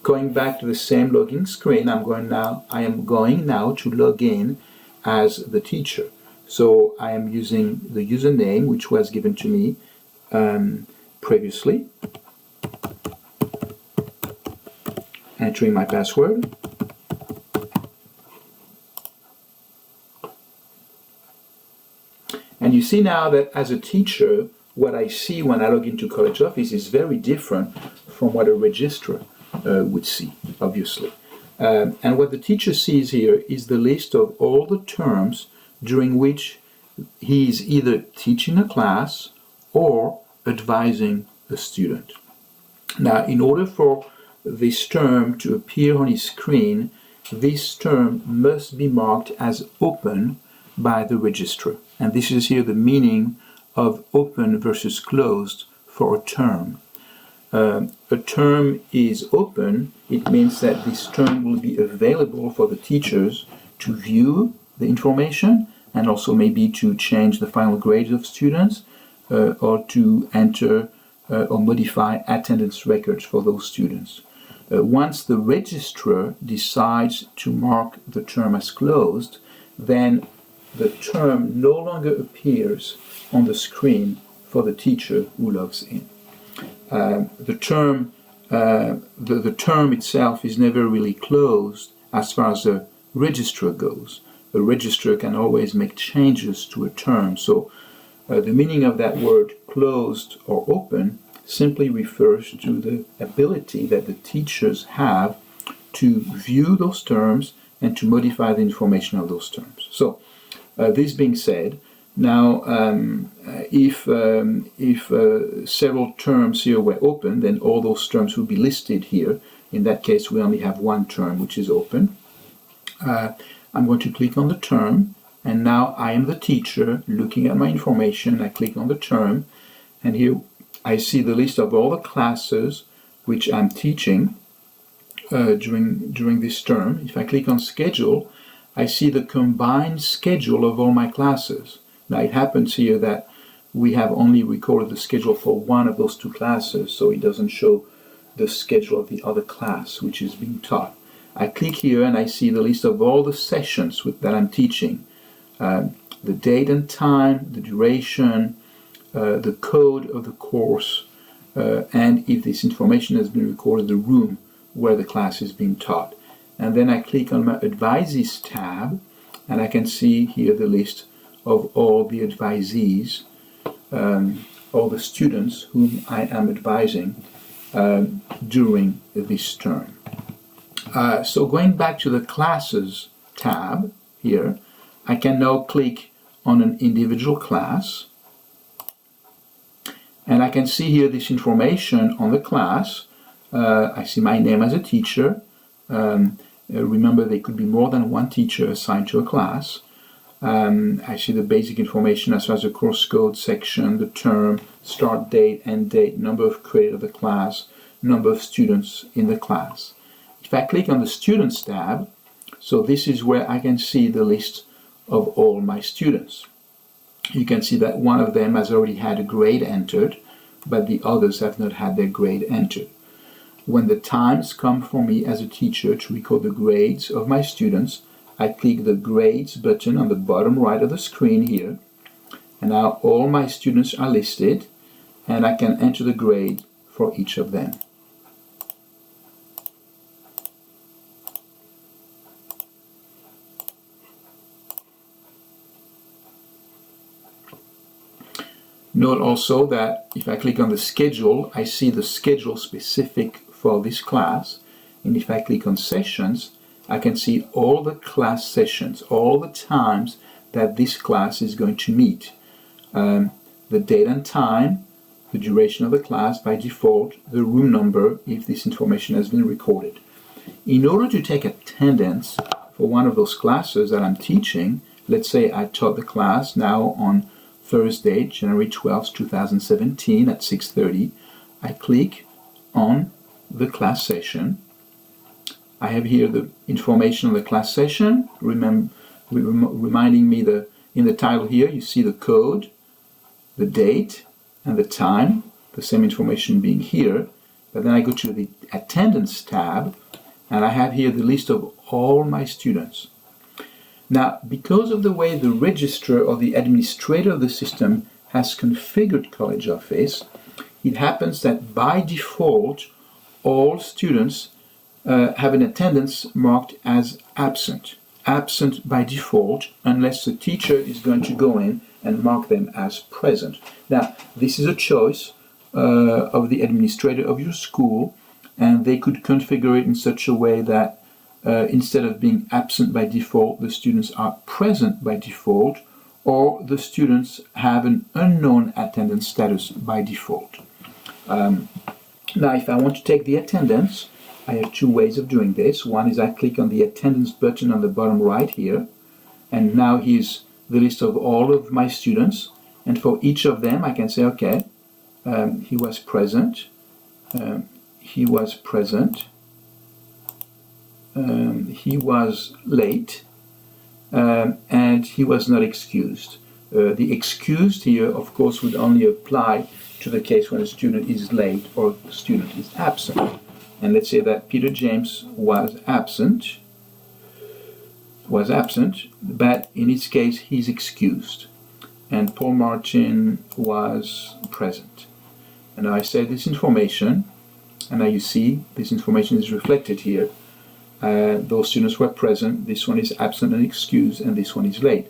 going back to the same login screen, I am going now to log in as the teacher. So I am using the username which was given to me previously, entering my password. And you see now that as a teacher, what I see when I log into College Office is very different from what a registrar would see, obviously. And what the teacher sees here is the list of all the terms during which he is either teaching a class or advising a student. Now, in order for this term to appear on his screen, this term must be marked as open by the registrar. And this is here the meaning of open versus closed for a term. A term is open. It means that this term will be available for the teachers to view the information and also maybe to change the final grades of students or to enter or modify attendance records for those students. Once the registrar decides to mark the term as closed, then the term no longer appears on the screen for the teacher who logs in. The term itself is never really closed as far as a registrar goes. A registrar can always make changes to a term. So the meaning of that word closed or open simply refers to the ability that the teachers have to view those terms and to modify the information of those terms. So this being said, now if several terms here were open, then all those terms would be listed here. In that case, we only have one term which is open. I'm going to click on the term, and now I am the teacher looking at my information. I click on the term, and here I see the list of all the classes which I'm teaching during this term. If I click on schedule, I see the combined schedule of all my classes. Now it happens here that we have only recorded the schedule for one of those two classes, so it doesn't show the schedule of the other class which is being taught. I click here and I see the list of all the sessions that I'm teaching, the date and time, the duration, the code of the course, and if this information has been recorded, the room where the class is being taught. And then I click on my Advisees tab, and I can see here the list of all the advisees, all the students whom I am advising during this term. So going back to the Classes tab here, I can now click on an individual class, and I can see here this information on the class. I see my name as a teacher. Remember, there could be more than one teacher assigned to a class. I see the basic information as far as the course code section, the term, start date, end date, number of credit of the class, number of students in the class. If I click on the Students tab, so this is where I can see the list of all my students. You can see that one of them has already had a grade entered, but the others have not had their grade entered. When the times come for me as a teacher to record the grades of my students, I click the Grades button on the bottom right of the screen here, and now all my students are listed, and I can enter the grade for each of them. Note also that if I click on the schedule, I see the schedule specific for this class, and if I click on Sessions, I can see all the class sessions, all the times that this class is going to meet. The date and time, the duration of the class by default, the room number if this information has been recorded. In order to take attendance for one of those classes that I'm teaching, let's say I taught the class now on Thursday, January 12th, 2017 at 6:30, I click on the class session. I have here the information on the class session, reminding me in the title here, you see the code, the date, and the time, the same information being here, But then I go to the attendance tab, and I have here the list of all my students. Now, because of the way the registrar or the administrator of the system has configured College Office, it happens that by default, all students have an attendance marked as absent. Absent by default, unless the teacher is going to go in and mark them as present. Now, this is a choice of the administrator of your school, and they could configure it in such a way that instead of being absent by default, the students are present by default, or the students have an unknown attendance status by default. Now, if I want to take the attendance, I have two ways of doing this. One is I click on the attendance button on the bottom right here, and now here's the list of all of my students, and for each of them I can say, okay, he was present, he was present, he was late, and he was not excused. The excused here, of course, would only apply to the case when a student is late or a student is absent. And let's say that Peter James was absent, but in his case he's excused. And Paul Martin was present. And now I say this information, and now you see this information is reflected here. Those students were present, this one is absent and excused, and this one is late.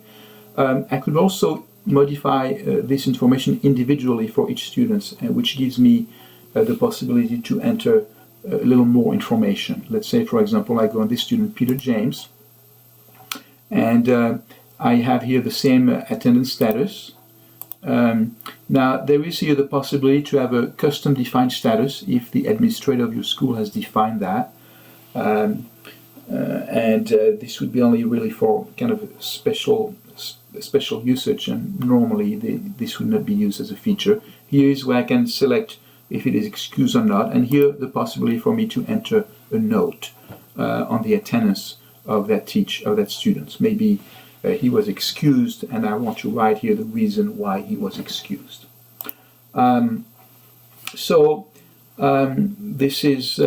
I could also modify this information individually for each student, which gives me the possibility to enter a little more information. Let's say, for example, I go on this student, Peter James, and I have here the same attendance status. Now, there is here the possibility to have a custom defined status if the administrator of your school has defined that. This would be only really for kind of special usage, and normally this would not be used as a feature. Here is where I can select if it is excused or not, and here the possibility for me to enter a note on the attendance of that student. Maybe he was excused, and I want to write here the reason why he was excused. This is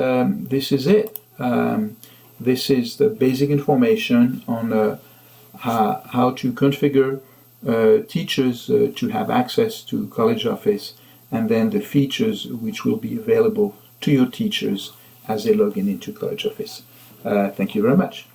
it. This is the basic information on how to configure teachers to have access to College Office, and then the features which will be available to your teachers as they log in into College Office. Thank you very much.